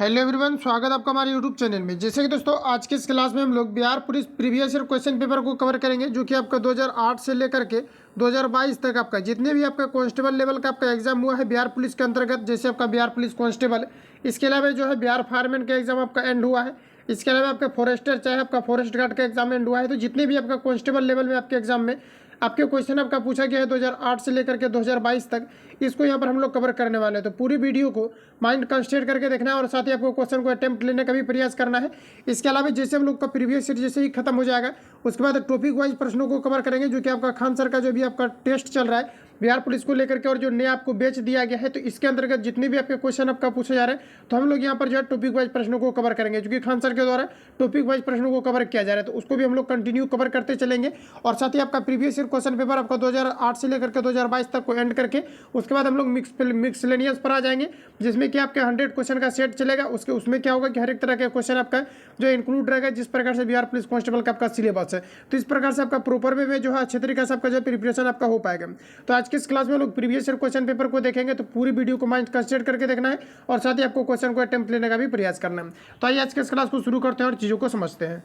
Hello everyone, स्वागत आपका हमारे यूट्यूब चैनल में। जैसे कि दोस्तों आज के इस क्लास में हम लोग Bihar police previous year question paper को कवर करेंगे, जो कि आपका 2008 से लेकर के 2022 तक आपका जितने भी आपका कांस्टेबल लेवल का आपका एग्जाम हुआ है बिहार पुलिस के अंतर्गत, जैसे आपका बिहार पुलिस कांस्टेबल, इसके अलावा जो है बिहार फायरमैन का एग्जाम आपका एंड हुआ है। इसके अलावा आपका फॉरेस्टर चाहे आपका फॉरेस्ट गार्ड का एग्जाम एंड हुआ है। तो जितने भी आपका कांस्टेबल लेवल में आपके एग्जाम में आपके क्वेश्चन आपका पूछा गया है 2008 से लेकर के 2022 तक, इसको यहाँ पर हम लोग कवर करने वाले हैं। तो पूरी वीडियो को माइंड कंसंट्रेट करके देखना है और साथ ही आपको क्वेश्चन को अटेम्प्ट लेने का भी प्रयास करना है। इसके अलावा जैसे हम लोग का प्रीवियस ईयर जैसे ही खत्म हो जाएगा, उसके बाद टॉपिक वाइज प्रश्नों को कवर करेंगे, जो कि आपका खान सर का जो भी आपका टेस्ट चल रहा है बिहार पुलिस को लेकर के और जो नया आपको बैच दिया गया है, तो इसके अंतर्गत जितने भी आपके क्वेश्चन आपका पूछे जा रहे हैं, तो हम लोग यहाँ पर जो है टॉपिक वाइज प्रश्नों को कवर करेंगे, क्योंकि खान सर के द्वारा टॉपिक वाइज प्रश्नों को कवर किया जा रहा है, तो उसको भी हम लोग कंटिन्यू कवर करते चलेंगे। और साथ ही आपका प्रीवियस ईयर क्वेश्चन पेपर आपका 2008 से लेकर के 2022 तक को एंड करके उसके बाद हम लोग मिक्सलेनियस पर आ जाएंगे, जिसमें कि आपके 100 क्वेश्चन का सेट चलेगा। उसमें क्या होगा कि हर एक तरह के क्वेश्चन आपका जो इंक्लूड रहेगा, जिस प्रकार से बिहार पुलिस कांस्टेबल का आपका सिलेबस है, तो इस प्रकार से आपका प्रॉपर वे में जो है अच्छे तरीके से आपका जो प्रिपरेशन आपका हो पाएगा। तो आज की इस क्लास में लोग प्रीवियस ईयर क्वेश्चन पेपर को देखेंगे, तो पूरी वीडियो को माइंड कंसंट्रेट करके देखना है और साथ ही आपको क्वेश्चन को अटेम्प्ट लेने का भी प्रयास करना है। तो आइए आज के इस क्लास को शुरू करते हैं और चीज़ों को समझते हैं।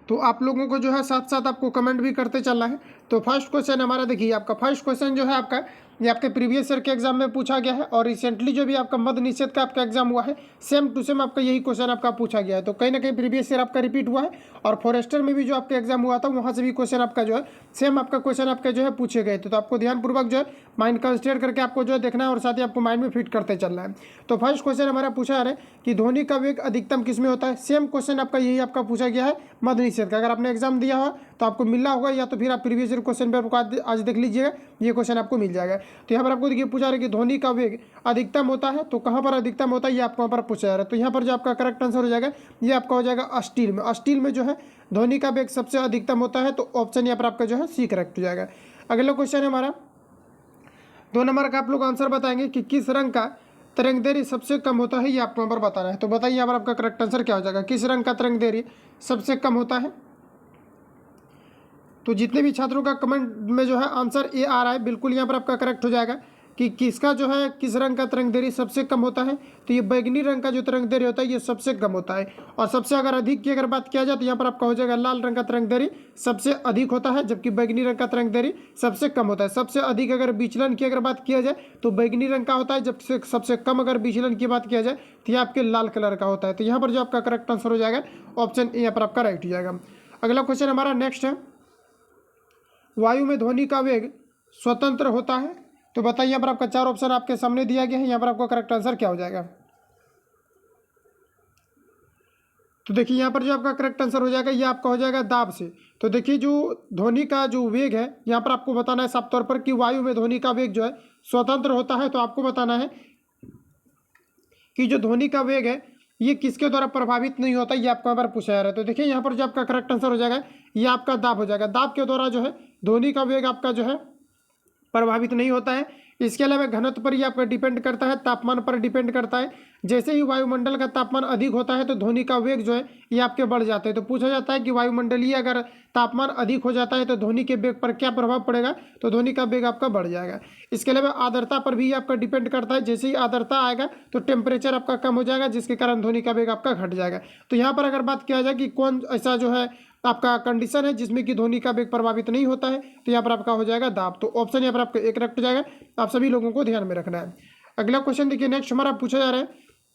तो आप लोगों को जो है साथ साथ आपको कमेंट भी करते चलना है। तो फर्स्ट क्वेश्चन हमारा देखिए, आपका फर्स्ट क्वेश्चन जो है आपका ये आपके प्रीवियस ईयर के एग्जाम में पूछा गया है, और रिसेंटली जो भी आपका मद्य निषेध का आपका एग्जाम हुआ है, सेम टू सेम आपका यही क्वेश्चन आपका पूछा गया है। तो कहीं ना कहीं प्रीवियस ईयर आपका रिपीट हुआ है, और फॉरेस्टर में भी जो आपका एग्जाम हुआ था वहाँ से भी क्वेश्चन आपका जो है सेम आपका क्वेश्चन आपका जो है पूछे गए थे। तो आपको ध्यानपूर्वक जो है माइंड कंसंट्रेट करके आपको जो है देखना है और साथ ही आपको माइंड में फिट करते चलना है। तो फर्स्ट क्वेश्चन हमारा पूछा जा रहा है कि ध्वनि का वेग अधिकतम किसमें होता है। सेम क्वेश्चन आपका यही आपका पूछा गया है मद्य निषेध का। अगर आपने एग्जाम दिया हो तो आपको मिलना होगा, या तो फिर आप प्रीवियस ईयर क्वेश्चन पेपर को आज देख लीजिएगा, ये क्वेश्चन आपको मिल जाएगा। तो यहाँ पर आपको देखिए पूछा रहा है कि ध्वनि का वेग अधिकतम होता है, तो कहाँ पर अधिकतम होता है ये आपको वहाँ पर पूछा जा रहा है। तो यहाँ पर जो आपका करेक्ट आंसर हो जाएगा ये आपका हो जाएगा स्टील में। स्टील में जो है ध्वनि का वेग सबसे अधिकतम होता है, तो ऑप्शन यहाँ पर आपका जो है सी करेक्ट हो जाएगा। अगला क्वेश्चन है हमारा 2 नंबर का। आप लोग आंसर बताएंगे कि किस रंग का तरंग दैर्घ्य सबसे कम होता है, ये आपको नंबर बताना है। तो बताइए यहाँ पर आपका करेक्ट आंसर क्या हो जाएगा, किस रंग का तरंग दैर्घ्य सबसे कम होता है। तो जितने भी छात्रों का कमेंट में जो है आंसर ए आ रहा है, बिल्कुल यहाँ पर आपका करेक्ट हो जाएगा कि किसका जो है किस रंग का तरंग दैर्घ्य सबसे कम होता है। तो ये बैगनी रंग का जो तरंग दैर्घ्य होता है ये सबसे कम होता है। और सबसे अगर अधिक की अगर बात किया जाए तो यहाँ पर आपका हो जाएगा लाल रंग का तरंग दैर्घ्य सबसे अधिक होता है, जबकि बैगनी रंग का तरंग दैर्घ्य सबसे कम होता है। सबसे अधिक अगर विचलन की अगर बात किया जाए तो बैगनी रंग का होता है, जबकि सबसे कम अगर विचलन की बात किया जाए तो ये आपके लाल कलर का होता है। तो यहाँ पर जो आपका करेक्ट आंसर हो जाएगा ऑप्शन ए यहाँ पर आपका राइट हो जाएगा। अगला क्वेश्चन हमारा नेक्स्ट है, वायु में ध्वनि का वेग स्वतंत्र होता है। तो बताइए यहाँ पर आपका 4 ऑप्शन आपके सामने दिया गया है, यहाँ पर आपका करेक्ट आंसर क्या हो जाएगा। तो देखिए यहाँ पर जो आपका करेक्ट आंसर हो जाएगा ये आपका हो जाएगा दाब से। तो देखिए जो ध्वनि का जो वेग है यहाँ पर आपको बताना है साफ तौर पर कि वायु में ध्वनि का वेग जो है स्वतंत्र होता है। तो आपको बताना है कि जो ध्वनि का वेग है ये किसके द्वारा प्रभावित नहीं होता, ये आपको यहाँ पर पूछा जा रहा है। तो देखिए यहाँ पर जो आपका करेक्ट आंसर हो जाएगा ये आपका दाब हो जाएगा। दाब के द्वारा जो है ध्वनि का वेग आपका जो है प्रभावित नहीं होता है। इसके अलावा घनत्व पर ही आपका डिपेंड करता है, तापमान पर डिपेंड करता है। जैसे ही वायुमंडल का तापमान अधिक होता है तो ध्वनि का वेग जो है ये आपके बढ़ जाते हैं। तो पूछा जाता है कि वायुमंडलीय अगर तापमान अधिक हो जाता है तो ध्वनि के वेग पर क्या प्रभाव पड़ेगा, तो ध्वनि का वेग आपका बढ़ जाएगा। इसके अलावा आर्द्रता पर भी आपका डिपेंड करता है। जैसे ही आर्द्रता आएगा तो टेम्परेचर आपका कम हो जाएगा, जिसके कारण ध्वनि का वेग आपका घट जाएगा। तो यहाँ पर अगर बात किया जाए कि कौन ऐसा जो है आपका कंडीशन है जिसमें कि ध्वनि का वेग प्रभावित नहीं होता है, तो यहाँ पर आपका हो जाएगा दाब। तो ऑप्शन यहाँ पर आपका एक करेक्ट हो जाएगा। आप सभी लोगों को ध्यान में रखना है। अगला क्वेश्चन देखिए नेक्स्ट हमारा पूछा जा रहा है,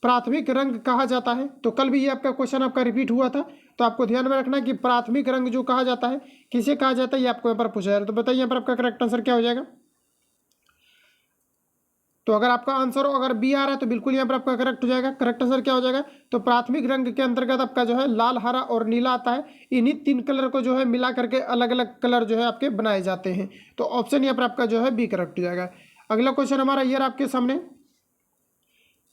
प्राथमिक रंग कहा जाता है। तो कल भी ये आपका क्वेश्चन आपका रिपीट हुआ था, तो आपको ध्यान में रखना है कि प्राथमिक रंग जो कहा जाता है किसे कहा जाता है, ये आपको यहाँ पर पूछा जा रहा है। तो बताइए यहाँ पर आपका करेक्ट आंसर क्या हो जाएगा। तो अगर आपका आंसर अगर बी आ रहा है तो बिल्कुल यहाँ पर आपका करेक्ट हो जाएगा। करेक्ट आंसर क्या हो जाएगा, तो प्राथमिक रंग के अंतर्गत आपका जो है लाल, हरा और नीला आता है। इन्हीं 3 कलर को जो है मिला करके अलग अलग कलर जो है आपके बनाए जाते हैं। तो ऑप्शन यहाँ पर आपका जो है बी करेक्ट हो जाएगा। अगला क्वेश्चन हमारा ये आपके सामने,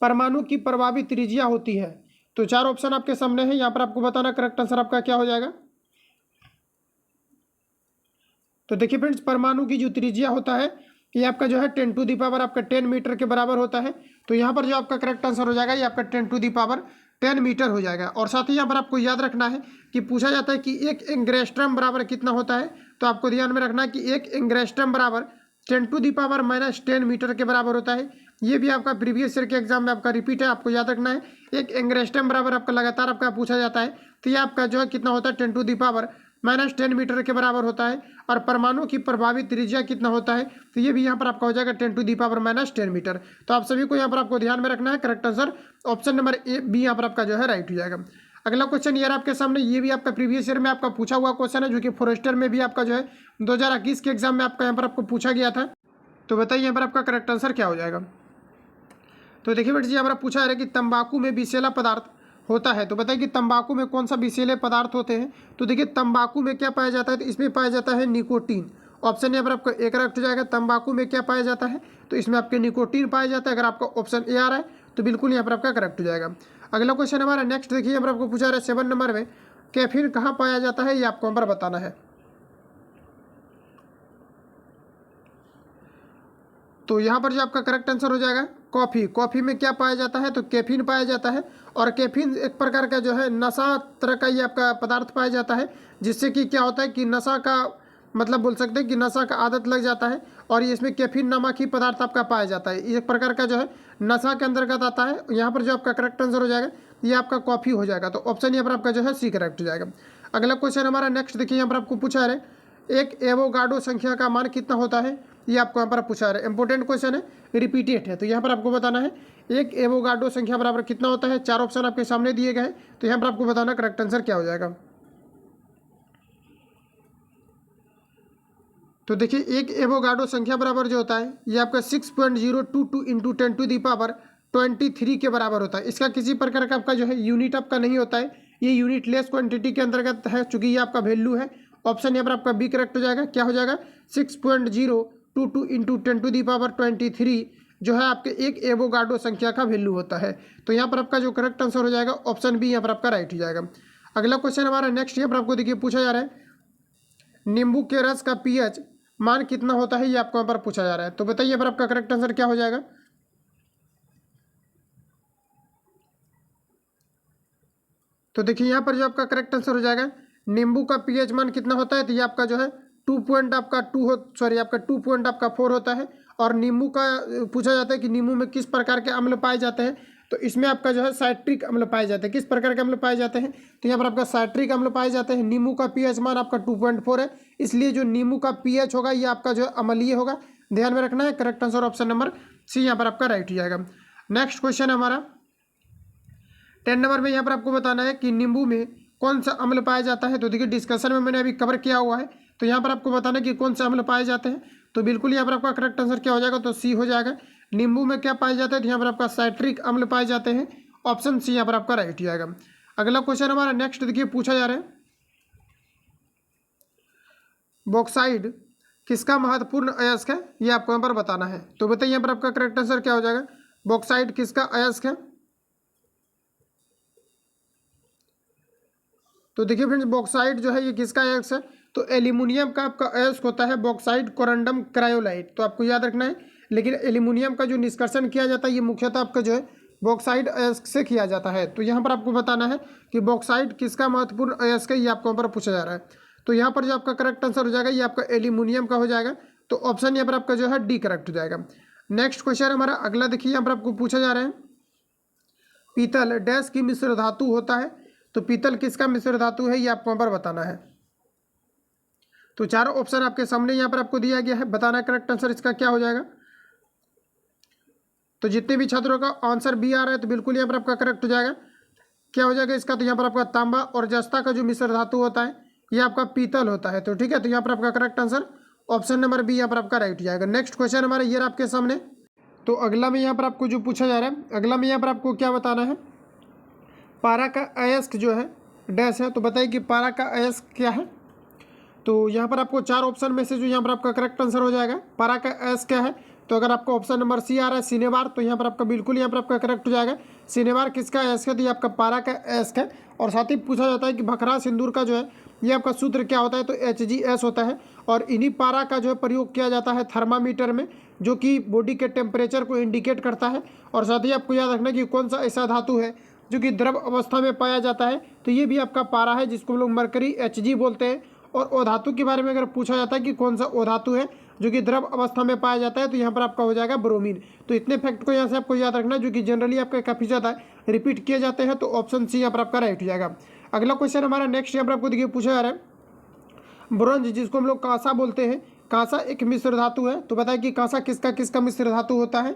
परमाणु की प्रभावी त्रिज्या होती है। तो 4 ऑप्शन आपके सामने है, यहाँ पर आपको बताना करेक्ट आंसर आपका क्या हो जाएगा। तो देखिए फ्रेंड्स, परमाणु की जो त्रिज्या होता है ये आपका जो है 10 टू दी पावर आपका 10 मीटर के बराबर होता है। तो यहाँ पर जो आपका करेक्ट आंसर हो जाएगा ये आपका 10 टू दी पावर 10 मीटर हो जाएगा। और साथ ही यहाँ पर आपको याद रखना है कि पूछा जाता है कि 1 एंग्स्ट्रॉम बराबर कितना होता है। तो आपको ध्यान में रखना है कि 1 एंग्स्ट्रॉम बराबर 10 टू दी पावर -10 मीटर के बराबर होता है। ये भी आपका प्रीवियस ईयर के एग्जाम में आपका रिपीट है, आपको याद रखना है। एक एंगस्ट्रम बराबर आपका लगातार आपका पूछा जाता है, तो ये आपका जो है कितना होता है 10⁻⁻10 मीटर के बराबर होता है। और परमाणु की प्रभावित त्रिज्या कितना होता है, तो ये भी यहाँ पर आपका हो जाएगा 10⁻⁻10 मीटर। तो आप सभी को यहाँ पर आपको ध्यान में रखना है। Correct answer option number A B यहाँ पर आपका जो है राइट हो जाएगा। अगला क्वेश्चन ये आपके सामने, ये भी आपका प्रीवियस ईयर में आपका पूछा हुआ क्वेश्चन है, जो कि फॉरेस्टर में भी आपका जो है 2021 के एग्जाम में आपका यहाँ पर आपको पूछा गया था। तो बताइए यहाँ पर आपका करेक्ट आंसर क्या हो जाएगा। तो देखिए बेटा जी, यहाँ पर पूछा है कि तंबाकू में विषैला पदार्थ होता है, तो बताइए कि तंबाकू में कौन सा विषैले पदार्थ होते हैं। तो देखिए तंबाकू में क्या पाया जाता है, तो इसमें पाया जाता है निकोटीन। ऑप्शन यहाँ पर आपको ए करेक्ट हो जाएगा। तंबाकू में क्या पाया जाता है, तो इसमें आपके निकोटीन पाया जाता है। अगर आपका ऑप्शन ए आ रहा है तो बिल्कुल यहाँ पर आपका करेक्ट हो जाएगा। अगला क्वेश्चन हमारा नेक्स्ट देखिए, यहाँ पर आपको पूछा रहा है 7 नंबर में, कैफीन कहाँ पाया जाता है, ये आपको यहाँ पर बताना है। तो यहाँ पर जो आपका करेक्ट आंसर हो जाएगा कॉफ़ी। कॉफ़ी में क्या पाया जाता है, तो कैफीन पाया जाता है। और कैफीन एक प्रकार का जो है नशा तरह का ये आपका पदार्थ पाया जाता है, जिससे कि क्या होता है कि नशा का मतलब बोल सकते हैं कि नशा का आदत लग जाता है। और ये इसमें कैफीन नामक ही पदार्थ आपका पाया जाता है, एक प्रकार का जो है नशा के अंतर्गत आता है। यहाँ पर जो आपका करेक्ट आंसर हो जाएगा ये आपका कॉफ़ी हो जाएगा। तो ऑप्शन यहाँ पर आपका जो है सी करेक्ट हो जाएगा। अगला क्वेश्चन हमारा नेक्स्ट देखिए, यहाँ पर आपको पूछा है एक एवोगाड्रो संख्या का मान कितना होता है, ये आपको यहाँ पर पूछा है। इंपॉर्टेंट क्वेश्चन है, रिपीटेड है, तो यहाँ पर आपको बताना है एक एवोगाड्रो संख्या बराबर कितना होता है। 4 ऑप्शन आपके सामने दिए गए हैं, तो यहाँ पर आपको बताना करेक्ट आंसर क्या हो जाएगा। तो देखिए एक एवोगाड्रो संख्या बराबर जो होता है ये आपका 6.022 इंटू 10⁻23 के बराबर होता है। इसका किसी प्रकार का आपका जो है यूनिट आपका नहीं होता है, ये यूनिट लेस क्वांटिटी के अंतर्गत है, चूंकि ये आपका वैल्यू है। ऑप्शन यहाँ पर आपका बी करेक्ट हो जाएगा। क्या हो जाएगा 6.022 इंटू 10⁻23 जो है आपके एक एवोगाड्रो संख्या का वैल्यू होता है। तो यहाँ पर आपका जो करेक्ट आंसर हो जाएगा ऑप्शन बी यहाँ पर आपका राइट हो जाएगा। अगला क्वेश्चन हमारा नेक्स्ट यहाँ पर आपको देखिए पूछा जा रहा है नींबू के रस का पीएच मान कितना होता है, ये आपको यहाँ पर पूछा जा रहा है। तो बताइए यहाँ पर आपका करेक्ट आंसर क्या हो जाएगा। तो देखिए यहाँ पर जो आपका करेक्ट आंसर हो जाएगा नींबू का पीएच मान कितना होता है, तो ये आपका जो है 2.4 होता है। और नींबू का पूछा जाता है कि नींबू में किस प्रकार के अम्ल पाए जाते हैं, तो इसमें आपका जो है साइट्रिक अम्ल पाए जाते हैं। किस प्रकार के अम्ल पाए जाते हैं, तो यहाँ पर आपका साइट्रिक अम्ल पाए जाते हैं। नींबू का पीएच मान आपका 2.4 है, इसलिए जो नींबू का पीएच होगा ये आपका जो है अम्लीय होगा, ध्यान में रखना है। Correct answer option number C यहाँ पर आपका राइट हो जाएगा। नेक्स्ट क्वेश्चन हमारा 10 नंबर में यहाँ पर आपको बताना है कि नींबू में कौन सा अम्ल पाया जाता है। तो देखिए डिस्कशन में मैंने अभी कवर किया हुआ है, तो यहाँ पर आपको बताना है कि कौन सा अम्ल पाए जाते हैं। तो बिल्कुल यहाँ पर आपका करेक्ट आंसर क्या हो जाएगा, तो सी हो जाएगा। नींबू में क्या पाए जाते हैं, तो यहाँ पर आपका साइट्रिक अम्ल पाए जाते हैं। ऑप्शन सी यहाँ पर आपका राइट हो जाएगा। अगला क्वेश्चन हमारा नेक्स्ट देखिए पूछा जा रहा है बॉक्साइड किसका महत्वपूर्ण अयस्क है, ये आपको यहाँ पर बताना है। तो बताइए यहाँ पर आपका करेक्ट आंसर क्या हो जाएगा, बॉक्साइड किसका अयस्क है। तो देखिए फ्रेंड्स बॉक्साइड जो है ये किसका अयस्क है, तो एल्यूमिनियम का आपका अयस्क होता है बॉक्साइड कोरंडम क्रायोलाइट। तो आपको याद रखना है, लेकिन एल्यूमिनियम का जो निष्कर्षण किया जाता है ये मुख्यतः आपका जो है बॉक्साइड अयस्क से किया जाता है। तो यहाँ पर आपको बताना है कि बॉक्साइड किसका महत्वपूर्ण अयस्क है, ये आपको यहाँ पर पूछा जा रहा है। तो यहाँ पर जो आपका करेक्ट आंसर हो जाएगा ये आपका एल्यूमिनियम का हो जाएगा। तो ऑप्शन यहाँ पर आपका जो है डी करेक्ट हो जाएगा। नेक्स्ट क्वेश्चन हमारा अगला देखिए, यहाँ पर आपको पूछा जा रहा है पीतल डैश की मिश्र धातु होता है। तो पीतल किसका मिश्र धातु है, ये आपको यहाँ पर बताना है। तो चारों ऑप्शन आपके सामने यहाँ पर आपको दिया गया है, बताना करेक्ट आंसर इसका क्या हो जाएगा। तो जितने भी छात्रों का आंसर बी आ रहा है तो बिल्कुल यहाँ पर आपका करेक्ट हो जाएगा। क्या हो जाएगा इसका, तो यहाँ पर आपका तांबा और जस्ता का जो मिश्र धातु होता है ये आपका पीतल होता है। तो ठीक है, तो यहाँ पर आपका correct answer option number B यहाँ पर आपका राइट हो जाएगा। नेक्स्ट क्वेश्चन हमारा ये आपके सामने। तो अगला में यहाँ पर आपको जो पूछा जा रहा है, अगला में यहाँ पर आपको क्या बताना है, पारा का अयस्क जो है डैश है। तो बताइए कि पारा का अयस्क क्या है। तो यहाँ पर आपको 4 ऑप्शन में से जो यहाँ पर आपका करेक्ट आंसर हो जाएगा पारा का अयस्क क्या है। तो अगर आपको ऑप्शन नंबर सी आ रहा है सिनेबार, तो यहाँ पर आपका बिल्कुल यहाँ पर आपका करेक्ट हो जाएगा। सिनेबार किसका अयस्क है, तो ये आपका पारा का अयस्क है। और साथ ही पूछा जाता है कि भखरा सिंदूर का जो है ये आपका सूत्र क्या होता है, तो HGS होता है। और इन्हीं पारा का जो है प्रयोग किया जाता है थर्मामीटर में, जो कि बॉडी के टेम्परेचर को इंडिकेट करता है। और साथ ही आपको याद रखना कि कौन सा ऐसा धातु है जो कि द्रव अवस्था में पाया जाता है, तो ये भी आपका पारा है, जिसको हम लोग मरकरी Hg बोलते हैं। और ओ धातु के बारे में अगर पूछा जाता है कि कौन सा ओ धातु है, जो कि द्रव अवस्था में पाया जाता है, तो यहाँ पर आपका हो जाएगा ब्रोमीन। तो इतने फैक्ट को यहाँ से आपको याद रखना जो कि जनरली आपका काफ़ी ज़्यादा रिपीट किए जाते हैं। तो ऑप्शन सी यहाँ पर आपका राइट हो जाएगा। अगला क्वेश्चन हमारा नेक्स्ट यहाँ पर आपको देखिए पूछा जा रहा है, ब्रोंज जिसको हम लोग कांसा बोलते हैं, कांसा एक मिश्र धातु है। तो बताइए कि कांसा किसका किसका मिश्र धातु होता है।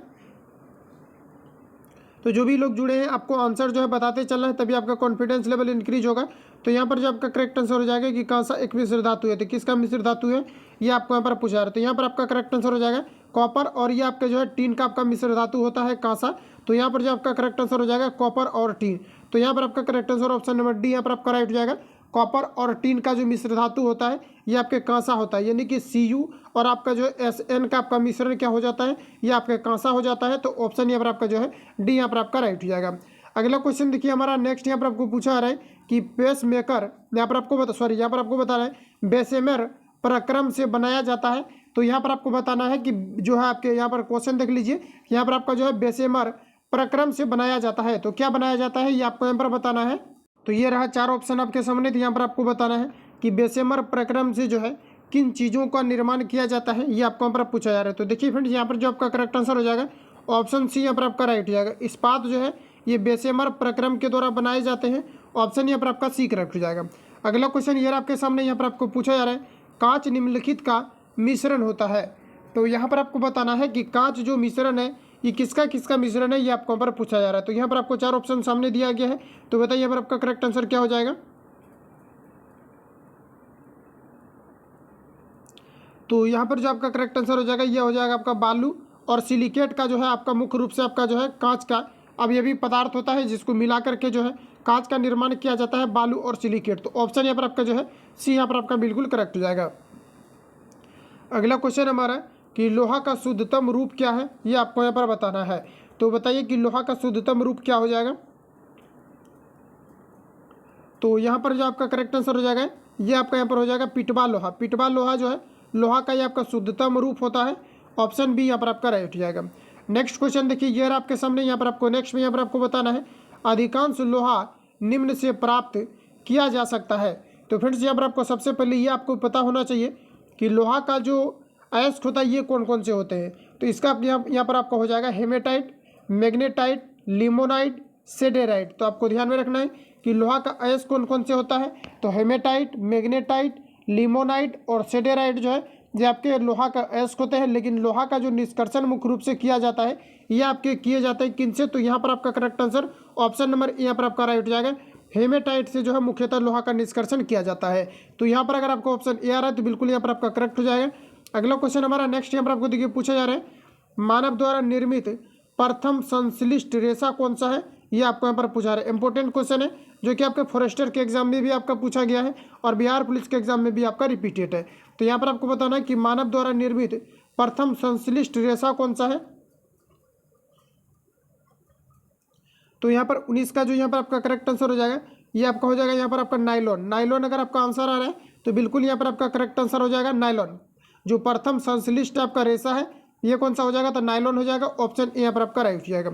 तो जो भी लोग जुड़े हैं आपको आंसर जो है बताते चलना है, तभी आपका कॉन्फिडेंस लेवल इंक्रीज होगा। तो यहाँ पर जो आपका करेक्ट आंसर हो जाएगा कि कांसा एक मिश्र धातु है। तो किसका मिश्र धातु है ये आपको यहाँ पर पूछा जा रहा है। तो यहाँ पर आपका करेक्ट आंसर हो जाएगा कॉपर, और ये आपका जो है टीन का आपका मिश्र धातु होता है कांसा। तो यहाँ पर जो आपका करेक्ट आंसर हो जाएगा कॉपर और टीन। तो यहाँ पर आपका correct answer option number D यहाँ पर आपका राइट हो जाएगा। कॉपर और टीन का जो मिश्र धातु होता है ये आपके कांसा होता है, यानी कि Cu और आपका जो Sn का आपका मिश्रण क्या हो जाता है, ये आपके कांसा हो जाता है। तो ऑप्शन यहाँ पर आपका जो है डी यहाँ पर आपका राइट हो जाएगा। अगला क्वेश्चन देखिए हमारा नेक्स्ट यहाँ पर आपको पूछा रहा है कि पेस मेकर यहाँ पर आपको यहाँ पर आपको बता रहा है बेसेमर प्रक्रम से बनाया जाता है। तो यहाँ पर आपको बताना है कि जो है आपके यहाँ पर क्वेश्चन देख लीजिए, यहाँ पर आपका जो है बेसेमर प्रक्रम से बनाया जाता है। तो क्या बनाया जाता है ये आपको यहाँ पर बताना है। तो ये रहा 4 ऑप्शन आपके सामने। तो यहाँ पर आपको बताना है कि बेसेमर प्रक्रम से जो है किन चीज़ों का निर्माण किया जाता है, ये आपको यहाँ पर पूछा जा रहा है। तो देखिए फ्रेंड्स, यहाँ पर जो आपका करेक्ट आंसर हो जाएगा ऑप्शन सी यहाँ पर आपका राइट हो जाएगा। इस्पात जो है ये बेसेमर प्रक्रम के द्वारा बनाए जाते हैं। ऑप्शन यहाँ पर आपका सी करेक्ट हो जाएगा। अगला क्वेश्चन ये आपके सामने, यहाँ पर आपको पूछा जा रहा है कांच निम्नलिखित का मिश्रण होता है। तो यहाँ पर आपको बताना है कि कांच जो मिश्रण है ये किसका किसका मिश्रण है, ये आपको यहाँ पर पूछा जा रहा है। तो यहाँ पर आपको 4 ऑप्शन सामने दिया गया है। तो बताइए यहाँ पर आपका करेक्ट आंसर क्या हो जाएगा। तो यहाँ पर जो आपका करेक्ट आंसर हो जाएगा ये हो जाएगा आपका बालू और सिलिकेट का जो है आपका मुख्य रूप से आपका जो है कांच का अब ये भी पदार्थ होता है जिसको मिला करके जो है कांच का निर्माण किया जाता है, बालू और सिलिकेट। तो ऑप्शन यहाँ पर आपका जो है सी यहाँ पर आपका बिल्कुल करेक्ट हो जाएगा। अगला क्वेश्चन हमारा कि लोहा का शुद्धतम रूप क्या है, ये आपको यहाँ पर बताना है। तो बताइए कि लोहा का शुद्धतम रूप क्या हो जाएगा। तो यहाँ पर जो आपका करेक्ट आंसर हो जाएगा ये आपका यहाँ पर हो जाएगा पिटवा लोहा। पिटवा लोहा जो है लोहा का ये आपका शुद्धतम रूप होता है। ऑप्शन बी यहाँ पर आपका राइट हो जाएगा। नेक्स्ट क्वेश्चन देखिए ये आपके सामने, यहाँ पर आपको नेक्स्ट में यहाँ पर आपको बताना है अधिकांश लोहा निम्न से प्राप्त किया जा सकता है। तो फ्रेंड्स यहाँ पर आपको सबसे पहले ये आपको पता होना चाहिए कि लोहा का जो अयस्क होता है ये कौन कौन से होते हैं। तो इसका यहाँ पर आपका हो जाएगा हेमेटाइट, मैग्नेटाइट, लिमोनाइट, सेडेराइट। तो आपको ध्यान में रखना है कि लोहा का अयस्क कौन कौन से होता है। तो हेमेटाइट, मैग्नेटाइट, लिमोनाइट और सेडेराइट जो है ये आपके लोहा का अयस्क होते हैं। लेकिन लोहा का जो निष्कर्षण मुख्य रूप से किया जाता है ये आपके किए जाते हैं किन से। तो यहाँ पर आपका करेक्ट आंसर ऑप्शन नंबर यहाँ पर आपका राइट हो जाएगा। हेमेटाइट से जो है मुख्यतः लोहा का निष्कर्षण किया जाता है। तो यहाँ पर अगर आपको ऑप्शन ए आ रहा है तो बिल्कुल यहाँ पर आपका करेक्ट हो जाएगा। अगला क्वेश्चन हमारा नेक्स्ट यहाँ पर आपको देखिए पूछा जा रहा है मानव द्वारा निर्मित प्रथम संश्लिष्ट रेशा कौन सा है, ये आपको यहाँ पर पूछा रहा है। इंपॉर्टेंट क्वेश्चन है जो कि आपके फॉरेस्टर के एग्जाम में भी आपका पूछा गया है और बिहार पुलिस के एग्जाम में भी आपका रिपीटेड है। तो यहाँ पर आपको बताना है कि मानव द्वारा निर्मित प्रथम संश्लिष्ट रेशा कौन सा है। तो यहाँ पर 19 का जो यहाँ पर आपका करेक्ट आंसर हो जाएगा ये आपका हो जाएगा यहाँ पर आपका नाइलॉन। नाइलॉन अगर आपका आंसर आ रहा है तो बिल्कुल यहाँ पर आपका करेक्ट आंसर हो जाएगा नाइलॉन। जो प्रथम संश्लिष्ट आपका रेशा है ये कौन सा हो जाएगा, तो नाइलॉन हो जाएगा। ऑप्शन ए यहाँ पर आपका राइट हो जाएगा।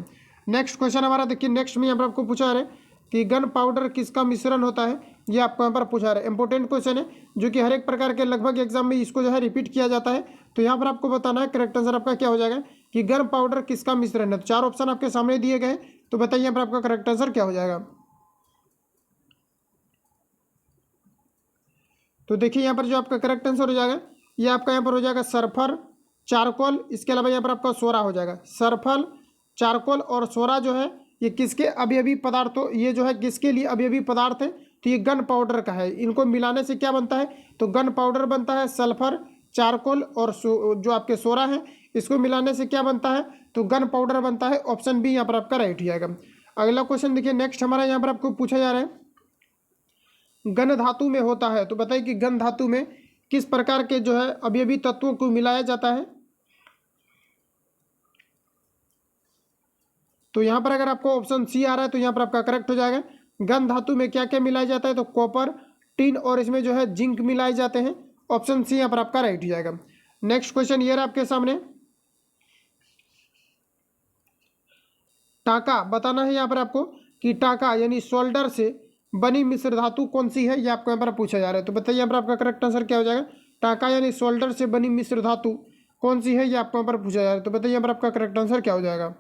नेक्स्ट क्वेश्चन हमारा देखिए नेक्स्ट में यहाँ पर आपको पूछा रहा है कि गन पाउडर किसका मिश्रण होता है, ये आपको यहाँ पर पूछा रहा है। इंपॉर्टेंट क्वेश्चन है जो कि हर एक प्रकार के लगभग एग्जाम में इसको जो है रिपीट किया जाता है। तो यहाँ पर आपको बताना है करेक्ट आंसर आपका क्या हो जाएगा कि गन पाउडर किसका मिश्रण है। तो 4 ऑप्शन आपके सामने दिए गए, तो बताइए यहाँ पर आपका करेक्ट आंसर क्या हो जाएगा। तो देखिए यहाँ पर जो आपका करेक्ट आंसर हो जाएगा ये आपका यहाँ पर हो जाएगा सल्फर, चारकोल, इसके अलावा यहाँ पर आपका सोरा हो जाएगा। सल्फर, चारकोल और सोरा जो है ये किसके अवयवी पदार्थों, ये जो है किसके लिए अवयवी पदार्थ है, तो ये गन पाउडर का है। इनको मिलाने से क्या बनता है, तो गन पाउडर बनता है। सल्फर, चारकोल और जो आपके सोरा है इसको मिलाने से क्या बनता है, तो गन पाउडर बनता है। ऑप्शन बी यहाँ पर आपका राइट हो जाएगा। अगला क्वेश्चन देखिए नेक्स्ट हमारा यहाँ पर आपको पूछा जा रहा है गन धातु में होता है। तो बताइए कि गन धातु में किस प्रकार के जो है अवयवी तत्वों को मिलाया जाता है। तो यहाँ पर अगर आपको ऑप्शन सी आ रहा है तो यहाँ पर आपका करेक्ट हो जाएगा। गन धातु में क्या क्या मिलाया जाता है, तो कॉपर, टिन और इसमें जो है जिंक मिलाए जाते हैं। ऑप्शन सी यहाँ पर आपका राइट हो जाएगा। नेक्स्ट क्वेश्चन ये रहा आपके सामने, टाका बताना है यहाँ पर आपको कि टाका यानी सोल्डर से बनी मिश्र धातु कौन सी है, ये आपको यहाँ पर पूछा जा रहा है। तो बताइए यहाँ पर आपका करेक्ट आंसर क्या हो जाएगा। टाका यानी सोल्डर से बनी मिश्र धातु कौन सी है, ये आपको यहाँ पर पूछा जा रहा है। तो बताइए यहाँ पर आपका करेक्ट आंसर क्या हो जाएगा।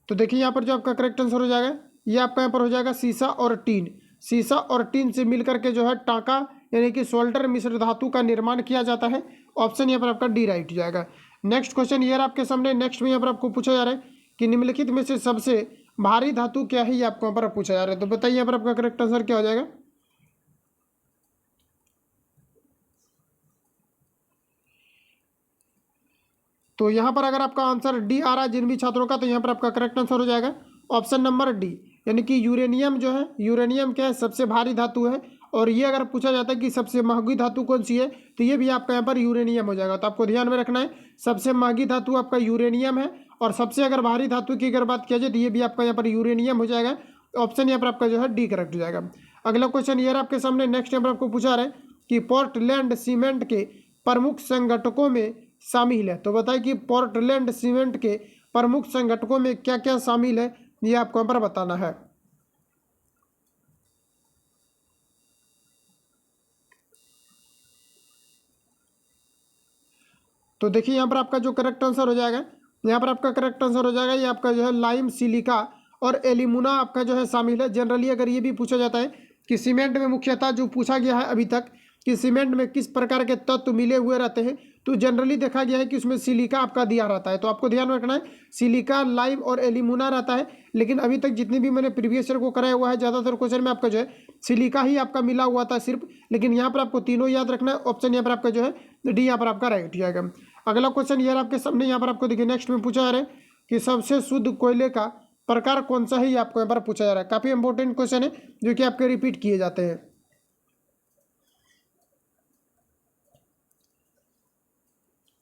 तो देखिए यहाँ पर जो आपका करेक्ट आंसर हो जाएगा, ये आपका यहाँ पर हो जाएगा सीसा और टीन। सीसा और टीन से मिलकर के जो है टाका यानी कि सोल्डर मिश्र धातु का निर्माण किया जाता है। ऑप्शन यहाँ पर आपका डी राइट हो जाएगा। नेक्स्ट क्वेश्चन ये आपके सामने। नेक्स्ट में यहाँ पर आपको पूछा जा रहा है कि निम्नलिखित में से सबसे भारी धातु क्या है, ये आपको यहाँ पर पूछा जा रहा है। तो बताइए यहाँ पर आपका करेक्ट आंसर क्या हो जाएगा। तो यहाँ पर अगर आपका आंसर डी आ रहा है जिन भी छात्रों का, तो यहाँ पर आपका करेक्ट आंसर हो जाएगा ऑप्शन नंबर डी, यानी कि यूरेनियम जो है, यूरेनियम क्या है, सबसे भारी धातु है। और ये अगर पूछा जाता है कि सबसे महंगी धातु कौन सी है, तो ये भी आपका यहाँ पर यूरेनियम हो जाएगा। तो आपको ध्यान में रखना है, सबसे महंगी धातु आपका यूरेनियम है, और सबसे अगर भारी धातु की अगर बात किया जाए तो ये भी आपका यहाँ पर यूरेनियम हो जाएगा। ऑप्शन यहाँ पर आपका जो है डी करेक्ट हो जाएगा। अगला क्वेश्चन ये आपके सामने। नेक्स्ट यहाँ पर आपको पूछा रहा है कि पोर्टलैंड सीमेंट के प्रमुख संगठकों में शामिल है। तो बताइए कि पोर्टलैंड सीमेंट के प्रमुख संगठकों में क्या क्या शामिल है, ये आपको यहाँ पर बताना है। तो देखिए यहाँ पर आपका जो करेक्ट आंसर हो जाएगा, यहाँ पर आपका करेक्ट आंसर हो जाएगा, ये आपका जो है लाइम, सिलिका और एल्यूमिना आपका जो है शामिल है। जनरली अगर ये भी पूछा जाता है कि सीमेंट में मुख्यतः जो पूछा गया है अभी तक कि सीमेंट में किस प्रकार के तत्व मिले हुए रहते हैं, तो जनरली देखा गया है कि उसमें सिलिका आपका दिया रहता है। तो आपको ध्यान रखना है, सिलिका, लाइम और एल्यूमिना रहता है। लेकिन अभी तक जितनी भी मैंने प्रीवियस ईयर को कराया हुआ है, ज़्यादातर क्वेश्चन में आपका जो है सिलिका ही आपका मिला हुआ था सिर्फ। लेकिन यहाँ पर आपको तीनों याद रखना है। ऑप्शन यहाँ पर आपका जो है डी यहाँ पर आपका राइट जाएगा। अगला क्वेश्चन ये आपके सामने, यहाँ पर आपको देखिए नेक्स्ट में पूछा जा रहा है कि सबसे शुद्ध कोयले का प्रकार कौन सा है, ये आपको यहाँ पर पूछा जा रहा है। काफ़ी इंपॉर्टेंट क्वेश्चन है जो कि आपके रिपीट किए जाते हैं।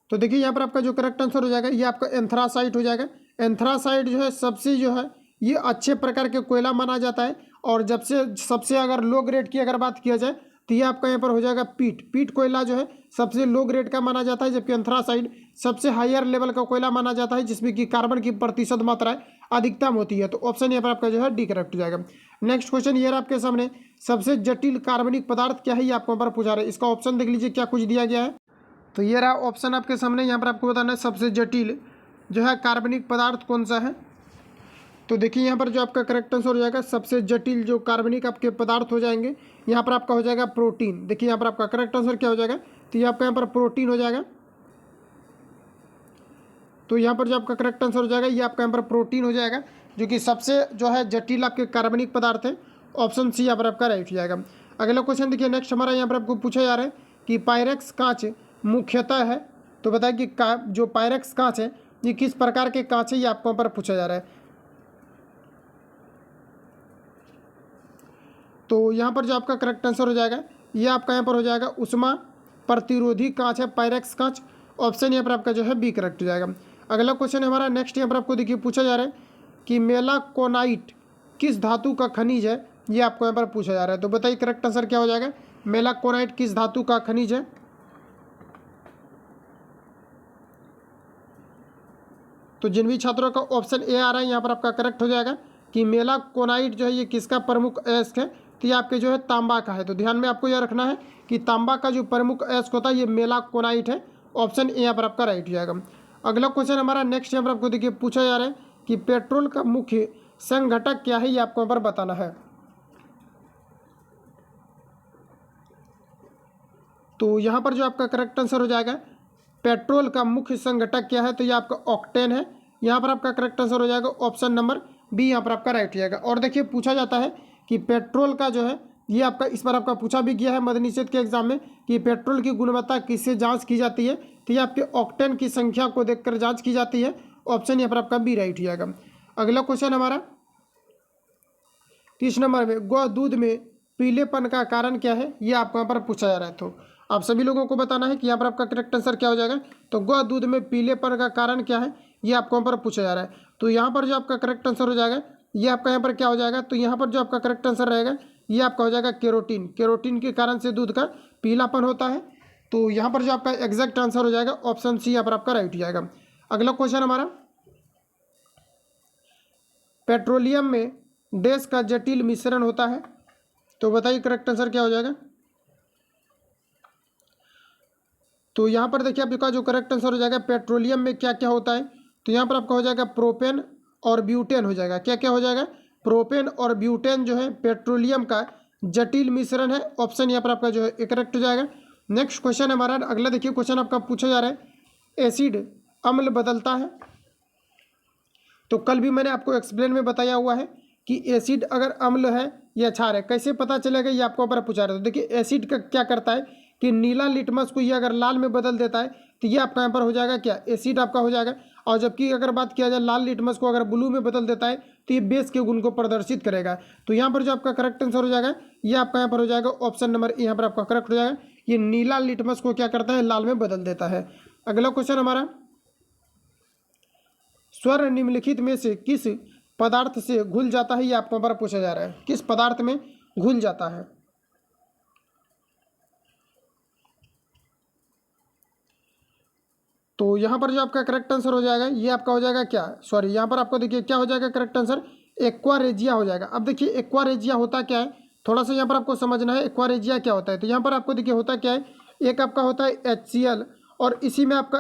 तो देखिए यहाँ पर आपका जो करेक्ट आंसर हो जाएगा, ये आपका एंथ्रासाइट हो जाएगा। एंथ्रासाइट जो है सबसे जो है ये अच्छे प्रकार के कोयला माना जाता है। और जब से सबसे अगर लो ग्रेड की अगर बात किया जाए तो ये आपका यहाँ पर हो जाएगा पीट कोयला जो है सबसे लो ग्रेड का माना जाता है। जबकि एंथ्रासाइट सबसे हायर लेवल का कोयला माना जाता है, जिसमें कि कार्बन की प्रतिशत मात्रा अधिकतम होती है। तो ऑप्शन यहाँ पर आपका जो है डी करेक्ट हो जाएगा। नेक्स्ट क्वेश्चन ये आपके सामने, सबसे जटिल कार्बनिक पदार्थ क्या है, ये आपको यहाँ पर पूछा रहे हैं। इसका ऑप्शन देख लीजिए क्या कुछ दिया गया है। तो ये रहा ऑप्शन आपके सामने। यहाँ पर आपको बताना है सबसे जटिल जो है कार्बनिक पदार्थ कौन सा है। तो देखिए यहाँ पर जो आपका करेक्ट आंसर हो जाएगा, सबसे जटिल जो कार्बनिक आपके पदार्थ हो जाएंगे, यहाँ पर आपका हो जाएगा प्रोटीन। देखिए यहाँ पर आपका करेक्ट आंसर क्या हो जाएगा, तो ये आपका यहाँ पर प्रोटीन हो जाएगा। तो यहाँ पर जो आपका करेक्ट आंसर हो जाएगा, ये आपका यहाँ पर प्रोटीन हो जाएगा, जो कि सबसे जो है जटिल आपके कार्बनिक पदार्थ है। ऑप्शन सी यहाँ पर आपका राइट हो जाएगा। अगला क्वेश्चन देखिए नेक्स्ट हमारा, यहाँ पर आपको पूछा जा रहा है कि पायरेक्स कांच मुख्यतः है। तो बताइए कि जो पायरेक्स कांच है ये किस प्रकार के कांच है, ये आपको यहाँ पर पूछा जा रहा है। तो यहाँ पर जो आपका करेक्ट आंसर हो जाएगा, ये आपका यहाँ पर हो जाएगा उष्मा प्रतिरोधी कांच है, पायरेक्स कांच। ऑप्शन यहाँ पर आपका जो है बी करेक्ट हो जाएगा। अगला क्वेश्चन हमारा नेक्स्ट यहाँ पर आपको देखिए पूछा जा रहा है कि मेलाकोनाइट किस धातु का खनिज है, ये आपको यहाँ पर पूछा जा रहा है। तो बताइए करेक्ट आंसर क्या हो जाएगा, मेलाकोनाइट किस धातु का खनिज है। तो जिन भी छात्रों का ऑप्शन ए आ रहा है यहाँ पर आपका करेक्ट हो जाएगा कि मेलाकोनाइट जो है ये किसका प्रमुख अयस्क है, तो ये आपके जो है तांबा का है। तो ध्यान में आपको यह रखना है कि तांबा का जो प्रमुख अयस्क होता है ये मेलाकोनाइट है। ऑप्शन ए यहाँ पर आपका राइट हो जाएगा। अगला क्वेश्चन हमारा नेक्स्ट यहाँ पर आपको देखिए पूछा जा रहा है कि पेट्रोल का मुख्य संघटक क्या है, ये आपको यहाँ पर बताना है। तो यहाँ पर जो आपका करेक्ट आंसर हो जाएगा, पेट्रोल का मुख्य संघटक क्या है, तो ये आपका ऑक्टेन है। यहाँ पर आपका करेक्ट आंसर हो जाएगा ऑप्शन नंबर बी, यहाँ पर आपका राइट हो जाएगा। और देखिए पूछा जाता है कि पेट्रोल का जो है ये आपका इस बार आपका पूछा भी गया है मद्य निषेध के एग्जाम में कि पेट्रोल की गुणवत्ता किससे जांच की जाती है, तो ये आपके ऑक्टेन की संख्या को देखकर जांच की जाती है। ऑप्शन यहाँ पर आपका बी राइट हो जाएगा। अगला क्वेश्चन हमारा 30 नंबर में, गौ दूध में पीलेपन का कारण क्या है, ये आपको यहाँ पर पूछा जा रहा है। तो आप सभी लोगों को बताना है कि यहाँ पर आपका करेक्ट आंसर क्या हो जाएगा। तो गौ दूध में पीलेपन का कारण क्या है, ये आपको यहाँ पर पूछा जा रहा है। तो यहाँ पर जो आपका करेक्ट आंसर हो जाएगा, ये आपका यहाँ पर क्या हो जाएगा, तो यहाँ पर जो आपका करेक्ट आंसर रहेगा ये आपका हो जाएगा केरोटीन। केरोटीन के कारण से दूध का पीलापन होता है। तो यहाँ पर जो आपका एग्जैक्ट आंसर हो जाएगा ऑप्शन सी यहाँ पर आपका राइट हो जाएगा। अगला क्वेश्चन हमारा, पेट्रोलियम में डैश का जटिल मिश्रण होता है। तो बताइए करेक्ट आंसर क्या हो जाएगा। तो यहाँ पर देखिए आपका जो करेक्ट आंसर हो जाएगा पेट्रोलियम में क्या क्या होता है, तो यहाँ पर आपका हो जाएगा प्रोपेन और ब्यूटेन हो जाएगा। क्या क्या हो जाएगा, प्रोपेन और ब्यूटेन जो है पेट्रोलियम का जटिल मिश्रण है। ऑप्शन यहाँ पर आपका जो है करेक्ट हो जाएगा। नेक्स्ट क्वेश्चन हमारा अगला देखिए, क्वेश्चन आपका पूछा जा रहा है एसिड अम्ल बदलता है। तो कल भी मैंने आपको एक्सप्लेन में बताया हुआ है कि एसिड अगर अम्ल है या क्षार है कैसे पता चलेगा, ये आपको ऊपर पूछा रहा है। तो देखिए एसिड का क्या करता है कि नीला लिटमस को ये अगर लाल में बदल देता है तो ये आपका यहाँ पर हो जाएगा क्या, एसिड आपका हो जाएगा। और जबकि अगर बात किया जाए लाल लिटमस को अगर ब्लू में बदल देता है तो ये बेस के गुण को प्रदर्शित करेगा। तो यहाँ पर जो आपका करेक्ट आंसर हो जाएगा ये आपका यहाँ पर हो जाएगा ऑप्शन नंबर यहाँ पर आपका करेक्ट हो जाएगा। ये नीला लिटमस को क्या करता है, लाल में बदल देता है। अगला क्वेश्चन हमारा, स्वर निम्नलिखित में से किस पदार्थ से घुल जाता है, ये आपको यहाँ पर पूछा जा रहा है, किस पदार्थ में घुल जाता है। तो यहाँ पर जो आपका करेक्ट आंसर हो जाएगा ये आपका हो जाएगा क्या, सॉरी यहाँ पर आपको देखिए क्या हो जाएगा करेक्ट आंसर, एक्वारेजिया हो जाएगा। अब देखिए एक्वारेजिया होता क्या है, थोड़ा सा यहाँ पर आपको समझना है एक्वारेजिया क्या होता है। तो यहाँ पर आपको देखिए होता क्या है, एक आपका होता है HCl और इसी में आपका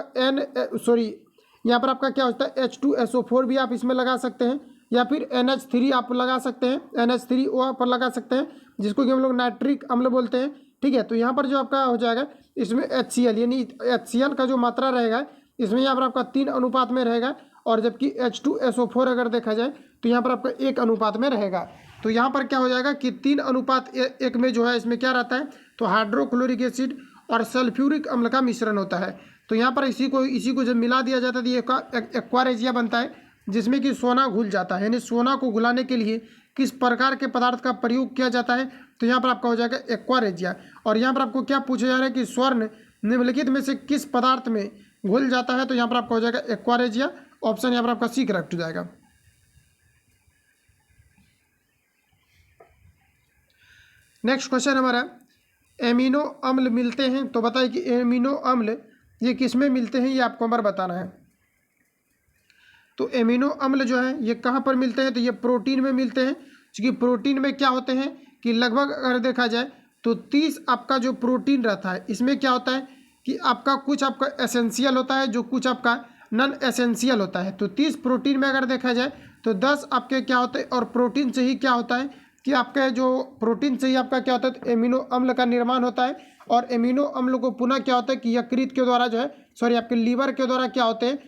यहाँ पर आपका क्या होता है H2SO4 भी आप इसमें लगा सकते हैं, या फिर NH3 आप लगा सकते हैं, NH3O पर लगा सकते हैं, जिसको कि हम लोग नाइट्रिक अम्ल बोलते हैं। ठीक है, तो यहाँ पर जो आपका हो जाएगा इसमें HCl यानी HCl का जो मात्रा रहेगा इसमें यहाँ पर आपका 3 अनुपात में रहेगा, और जबकि H2SO4 अगर देखा जाए तो यहाँ पर आपका 1 अनुपात में रहेगा। तो यहाँ पर क्या हो जाएगा कि 3:1 में जो है इसमें क्या रहता है, तो हाइड्रोक्लोरिक एसिड और सल्फ्यूरिक अम्ल का मिश्रण होता है। तो यहाँ पर इसी को जब मिला दिया जाता है तो ये एक्वारेजिया बनता है, जिसमें कि सोना घुल जाता है। यानी सोना को घुलाने के लिए किस प्रकार के पदार्थ का प्रयोग किया जाता है, तो यहाँ पर आपका हो जाएगा एक्वारेजिया। और यहाँ पर आपको क्या पूछा जा रहा है कि स्वर्ण निम्नलिखित में से किस पदार्थ में घुल जाता है, तो यहाँ पर आपका हो जाएगा एक्वारेजिया। ऑप्शन यहाँ पर आपका सी करेक्ट हो जाएगा। नेक्स्ट क्वेश्चन हमारा, एमिनो अम्ल मिलते हैं, तो बताइए कि एमिनो अम्ल ये किस में मिलते हैं, ये आपको हमारा बताना है। तो एमिनो अम्ल जो है ये कहाँ पर मिलते हैं, तो ये प्रोटीन में मिलते हैं। क्योंकि प्रोटीन में क्या होते हैं कि लगभग अगर देखा जाए तो 30 आपका जो प्रोटीन रहता है इसमें क्या होता है कि आपका कुछ आपका एसेंशियल होता है, जो कुछ आपका नॉन एसेंशियल होता है। तो 30 प्रोटीन में अगर देखा जाए तो 10 आपके क्या होते हैं, और प्रोटीन से ही क्या होता है कि आपका जो प्रोटीन से ही आपका क्या होता है, तो एमिनो अम्ल का निर्माण होता है। और एमिनो अम्ल को पुनः क्या होता है कि यकृत के द्वारा जो है, सॉरी आपके लीवर के द्वारा क्या होते हैं,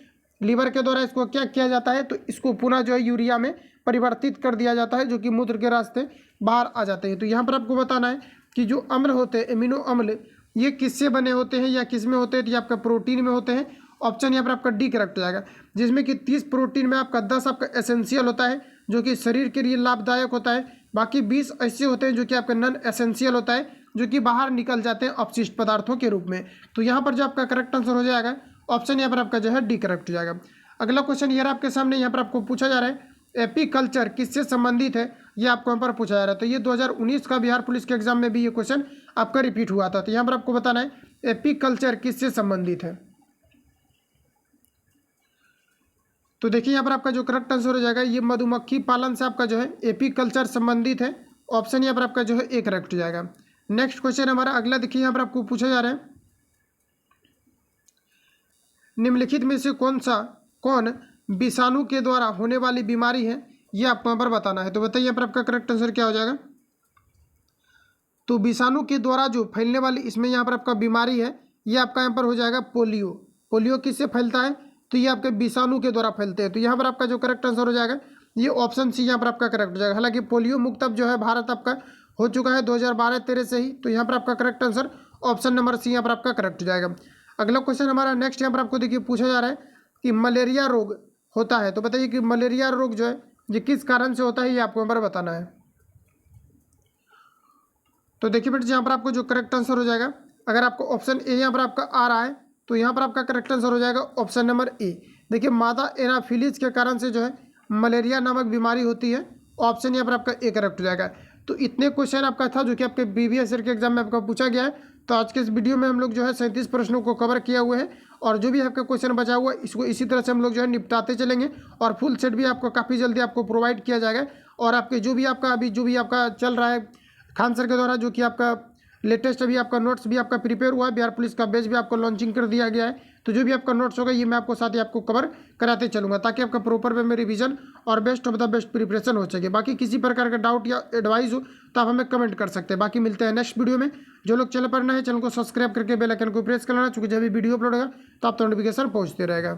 लीवर के द्वारा इसको क्या किया जाता है, तो इसको पुनः जो है यूरिया में परिवर्तित कर दिया जाता है, जो कि मूत्र के रास्ते बाहर आ जाते हैं। तो यहाँ पर आपको बताना है कि जो अम्ल होते हैं एमिनो अम्ल ये किससे बने होते हैं या किस में होते हैं, तो ये आपका प्रोटीन में होते हैं। ऑप्शन यहाँ पर आपका डी करेक्ट हो जाएगा, जिसमें कि 30 प्रोटीन में आपका 10 आपका एसेंशियल होता है जो कि शरीर के लिए लाभदायक होता है, बाकी 20 ऐसे होते हैं जो कि आपका नॉन एसेंशियल होता है, जो कि बाहर निकल जाते हैं अपशिष्ट पदार्थों के रूप में। तो यहाँ पर जो आपका करेक्ट आंसर हो जाएगा ऑप्शन यहाँ पर आपका जो है डी करेक्ट हो जाएगा। अगला क्वेश्चन ये आपके सामने, यहाँ पर आपको पूछा जा रहा है एपीकल्चर किससे संबंधित है, ये आपको यहाँ पर पूछा जा रहा है। तो ये 2019 का बिहार पुलिस के एग्जाम में भी ये क्वेश्चन आपका रिपीट हुआ था। तो यहाँ पर आपको बताना है एपीकल्चर किससे संबंधित है। तो देखिए यहाँ पर आपका जो करेक्ट आंसर हो जाएगा ये मधुमक्खी पालन से आपका जो है एपीकल्चर संबंधित है। ऑप्शन यहाँ पर आपका जो है ए करेक्ट हो जाएगा। नेक्स्ट क्वेश्चन हमारा अगला देखिए यहाँ पर आपको पूछा जा रहा है निम्नलिखित में से कौन विषाणु के द्वारा होने वाली बीमारी है, ये आपको यहाँ पर बताना है। तो बताइए यहाँ पर आपका करेक्ट आंसर क्या हो जाएगा। तो विषाणु के द्वारा जो फैलने वाली इसमें यहाँ पर आपका बीमारी है, ये आपका यहाँ पर हो जाएगा पोलियो। पोलियो किससे फैलता है, तो ये आपके विषाणु के द्वारा फैलते हैं। तो यहाँ पर आपका जो करेक्ट आंसर हो जाएगा ये ऑप्शन सी यहाँ पर आपका करेक्ट हो जाएगा। हालांकि पोलियो मुक्त अब जो है भारत आपका हो चुका है 2012-13 से ही। तो यहाँ पर आपका correct answer option number C यहाँ पर आपका करेक्ट हो जाएगा। अगला क्वेश्चन हमारा नेक्स्ट यहाँ पर आपको देखिए पूछा जा रहा है कि मलेरिया रोग होता है। तो बताइए कि मलेरिया रोग जो है ये किस कारण से होता है, ये आपको यहाँ पर बताना है। तो देखिए बेटे यहाँ पर आपको जो करेक्ट आंसर हो जाएगा, अगर आपको ऑप्शन ए यहाँ पर आपका आ रहा है तो यहाँ पर आपका करेक्ट आंसर हो जाएगा ऑप्शन नंबर ए। देखिए मादा एनाफिलीज के कारण से जो है मलेरिया नामक बीमारी होती है। ऑप्शन यहाँ पर आपका ए करेक्ट हो जाएगा। तो इतने क्वेश्चन आपका था जो कि आपके BBS के एग्जाम में आपका पूछा गया है। तो आज के इस वीडियो में हम लोग जो है 37 प्रश्नों को कवर किया हुए हैं, और जो भी आपका क्वेश्चन बचा हुआ है इसको इसी तरह से हम लोग जो है निपटाते चलेंगे, और फुल सेट भी आपको काफ़ी जल्दी आपको प्रोवाइड किया जाएगा। और आपके जो भी आपका चल रहा है खान सर के द्वारा, जो कि आपका लेटेस्ट अभी आपका नोट्स भी आपका प्रिपेयर हुआ है, बिहार पुलिस का बैच भी आपको लॉन्चिंग कर दिया गया है। तो जो भी आपका नोट्स होगा ये मैं आपको साथ ही आपको कवर कराते चलूँगा, ताकि आपका प्रॉपर वे में रिवीजन और best of the best preparation हो सके। बाकी किसी प्रकार का डाउट या एडवाइस हो तो आप हमें कमेंट कर सकते हैं। बाकी मिलते हैं नेक्स्ट वीडियो में। जो लोग चैनल पर नए हैं चैनल को सब्सक्राइब करके बेल आइकन को प्रेस कर लेना, चूँकि जब भी वीडियो अपलोड होगा तो आप तो नोटिफिकेशन पहुँचते रहेगा।